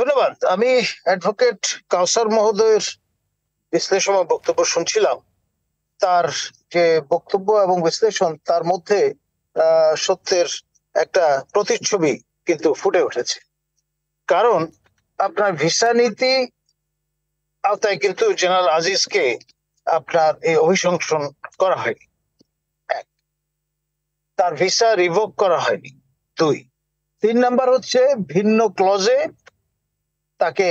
ধন্যবাদ। আমি অ্যাডভোকেট কাউসার মহোদয়ের বিশ্লেষণ বক্তব্য শুনছিলাম। তার যে বক্তব্য এবং বিশ্লেষণ, তার মধ্যে সত্যের একটা প্রতিচ্ছবি কিন্তু ফুটে উঠেছে। কারণ আপনার ভিসা নীতি আওতায় কিন্তু জেনারেল আজিজকে আপনার এই অভিশংসন করা হয়নি। এক, তার ভিসা রিভোক করা হয়নি। দুই, 3 নাম্বার হচ্ছে ভিন্ন ক্লজে তাকে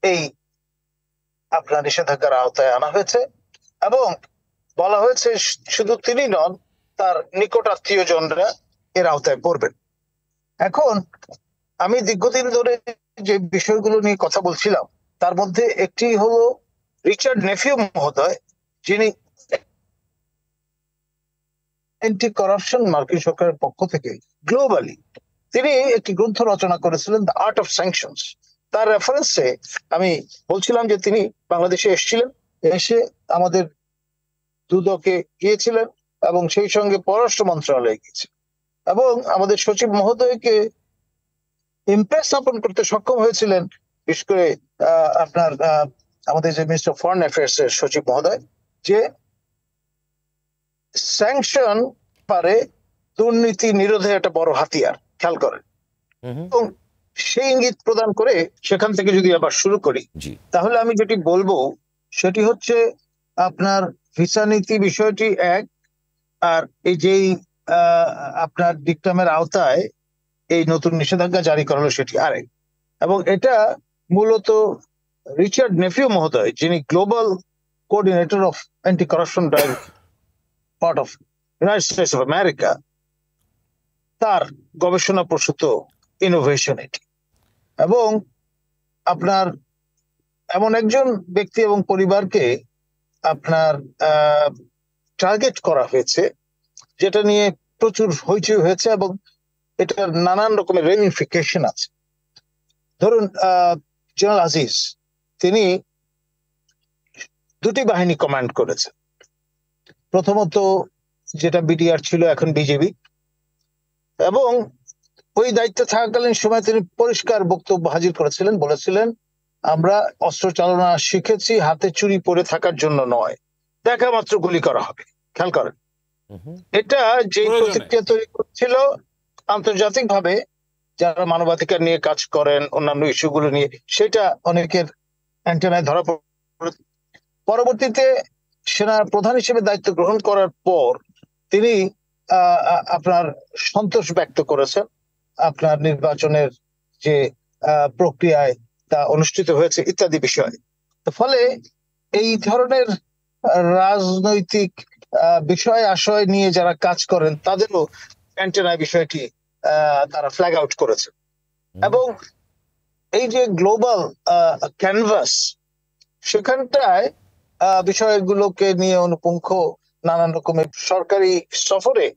এই আপনার নিষেধাজ্ঞার আওতায় আনা হয়েছে এবং বলা হয়েছে শুধু তিনি নন, তার নিকট আত্মীয়জনরা এর আওতায় পড়বেন। এখন আমি দীর্ঘদিন ধরে যে বিষয়গুলো নিয়ে কথা বলছিলাম, তার মধ্যে একটি হলো রিচার্ড নেফিউ মহোদয়, যিনি অ্যান্টি করাপশন মার্কিন সরকারের পক্ষ থেকে গ্লোবালি তিনি একটি গ্রন্থ রচনা করেছিলেন, দ্য আর্ট অফ স্যাংশনস। তার রেফারেন্সে আমি বলছিলাম যে তিনি বাংলাদেশে এসেছিলেন, এসে আমাদের দুদকে গিয়েছিলেন এবং সেই সঙ্গে পররাষ্ট্র মন্ত্রণালয়ে গিয়েছিলেন এবং আমাদের সচিব মহোদয়কে ইমপ্রেস স্থাপন করতে সক্ষম হয়েছিলেন, বিশেষ করে আপনার আমাদের যে মিনিস্টার অফ ফরেন অ্যাফেয়ার্স এর সচিব মহোদয়, যে স্যাংশন পারে দুর্নীতি নিরোধে একটা বড় হাতিয়ার, খেয়াল করেন। এবং সেই ইঙ্গিত প্রদান করে সেখান থেকে যদি আবার শুরু করি, তাহলে আমি যেটি বলবো সেটি হচ্ছে আপনার ভিসা নীতি বিষয়টি এক, আর এই যেই আপনার ডিকটামের আওতায় এই নতুন নিষেধাজ্ঞা জারি করা হলো সেটি আরেক। এবং এটা মূলত রিচার্ড নেফিউ মহোদয়, যিনি global coordinator of anti corruption drive part of United states of America, তার গবেষণা প্রসূত ইনোভেশন এটি। এবং আপনার এমন একজন ব্যক্তি এবং পরিবারকে আপনার টার্গেট করা হয়েছে, যেটা নিয়ে প্রচুর হইচই হয়েছে এবং এটার নানান রকমের রেমিফিকেশন আছে। ধরুন জেনারেল আজিজ, তিনি দুটি বাহিনী কমান্ড করেছেন। প্রথমত যেটা বিডিআর ছিল, এখন বিজেপি, এবং ওই দায়িত্বে থাকাকালীন সময় তিনি পরিষ্কার বক্তব্য হাজির করেছিলেন, বলেছিলেন আমরা অস্ত্র চালনা শিখেছি হাতে চুরি পরে থাকার জন্য নয়, দেখা মাত্র গুলি করা হবে। খেয়াল করেন, এটা যে প্রতিক্রিয়া তৈরি করছিল আন্তর্জাতিক ভাবে যারা মানবাধিকার নিয়ে কাজ করেন, অন্যান্য ইস্যুগুলো নিয়ে, সেটা অনেকের অ্যান্টেনায় ধরা পড়ে। পরবর্তীতে সেনা প্রধান হিসেবে দায়িত্ব গ্রহণ করার পর তিনি আপনার সন্তোষ ব্যক্ত করেছেন আপনার নির্বাচনের যে প্রক্রিয়ায় তা অনুষ্ঠিত হয়েছে ইত্যাদি বিষয়। ফলে এই ধরনের রাজনৈতিক বিষয় আশয় নিয়ে যারা কাজ করেন তাদেরও অ্যান্টেনায় বিষয়টি তারা ফ্ল্যাগ আউট করেছে। এবং এই যে গ্লোবাল ক্যানভাস, সেখানটায় বিষয়গুলোকে নিয়ে অনুপুঙ্খ নানান রকমের সরকারি সফরে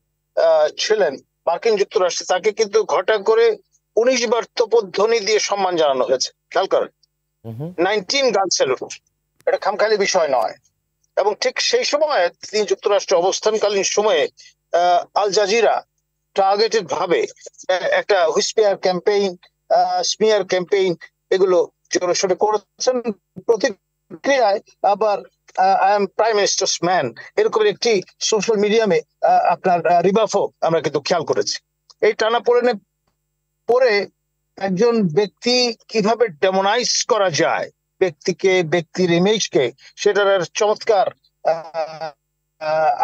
ছিলেন মার্কিন যুক্তরাষ্ট্রে, তাকে কিন্তু ঘটা করে 19 বার তোপধ্বনি দিয়ে সম্মান জানানো হয়েছে। খেয়াল করেন, 19 গান স্যালুট, এটা খামখালি বিষয় নয়। এবং ঠিক সেই সময় তিনি যুক্তরাষ্ট্রে অবস্থানকালীন সময়ে আল জাজিরা টার্গেটেড ভাবে একটা স্মিয়ার ক্যাম্পেইন এগুলো জোরসোরে করেছেন। প্রতিক্রিয়ায় আবার I am prime ministers man এরকম একটি সোশ্যাল মিডিয়ামে আপনার রিবাফও আমরা কিন্তু খেয়াল করেছি। এই টানা পরে একজন ব্যক্তি কিভাবে ডেমোনাইজ করা যায় ব্যক্তিকে, ব্যক্তির ইমেজকে, সেটার চমৎকার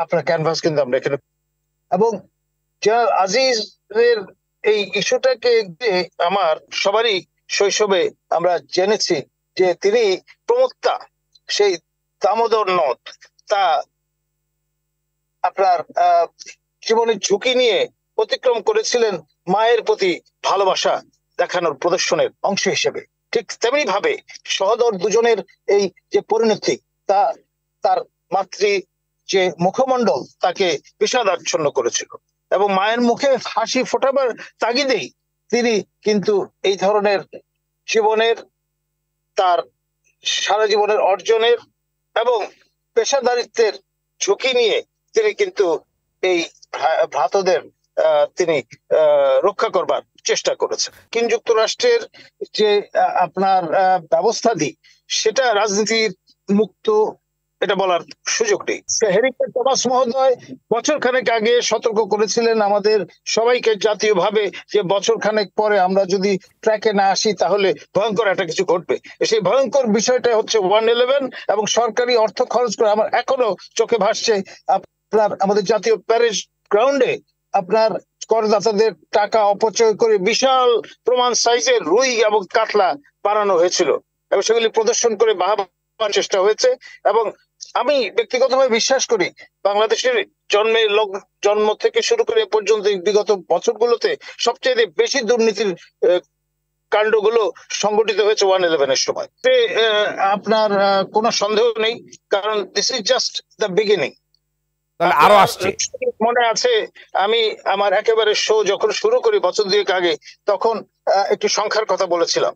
আপনার ক্যানভাস কিন্তু আমরা এখানে। এবং জেনারেল আজিজের এই ইস্যুটাকে আমার সবারই শৈশবে আমরা জেনেছি যে তিনি প্রমত্তা সেই দামোদর নদ, তা আপনার জীবনের ঝুঁকি নিয়ে অতিক্রম করেছিলেন মায়ের প্রতি ভালোবাসা দেখানোর প্রদর্শনের অংশ হিসেবে। ঠিক তেমনি ভাবে সহোদর দুজনের এই যে পরিণতি, তা তার মাতৃ যে মুখমণ্ডল তাকে বিষাদাচ্ছন্ন করেছিল এবং মায়ের মুখে হাসি ফোটাবার তাগিদেই তিনি কিন্তু এই ধরনের জীবনের, তার সারা জীবনের অর্জনের এবং পেশাদারিত্বের ঝুঁকি নিয়ে তিনি কিন্তু এই ভ্রাতাদের তিনি রক্ষা করবার চেষ্টা করেছে। মার্কিন যুক্তরাষ্ট্রের যে আপনার ব্যবস্থাদি সেটা রাজনীতির মুক্ত, এটা বলার সুযোগ নেই। হেনরি টমাস মহোদয় বছরখানেক আগে সতর্ক করেছিলেন আমাদের সবাইকে জাতীয়ভাবে যে বছরখানেক পরে আমরা যদি ট্র্যাকে না আসি তাহলে ভয়ঙ্কর একটা কিছু ঘটবে। সেই ভয়ঙ্কর বিষয়টা হচ্ছে 111 এবং সরকারি অর্থ খরচ করে আমার এখনো চোখে ভাসছে আপনার আমাদের জাতীয় প্যারেড গ্রাউন্ডে আপনার করদাতাদের টাকা অপচয় করে বিশাল প্রমাণ সাইজের রুই এবং কাতলা বানানো হয়েছিল এবং সেগুলি প্রদর্শন করে বাহাবার চেষ্টা হয়েছে। এবং আমি ব্যক্তিগতভাবে বিশ্বাস করি বাংলাদেশের জন্ম থেকে শুরু করে পর্যন্ত বিগত বছরগুলোতে সবচেয়ে বেশি দুর্নীতির কাণ্ডগুলো সংগঠিত হয়েছে 111 এর সময়। আপনার কোনো সন্দেহ নেই, কারণ this is just the beginning. আরো আসছে, মনে আছে আমি আমার একেবারে শো যখন শুরু করি বছর দুয়েক আগে, তখন একটু সংখ্যার কথা বলেছিলাম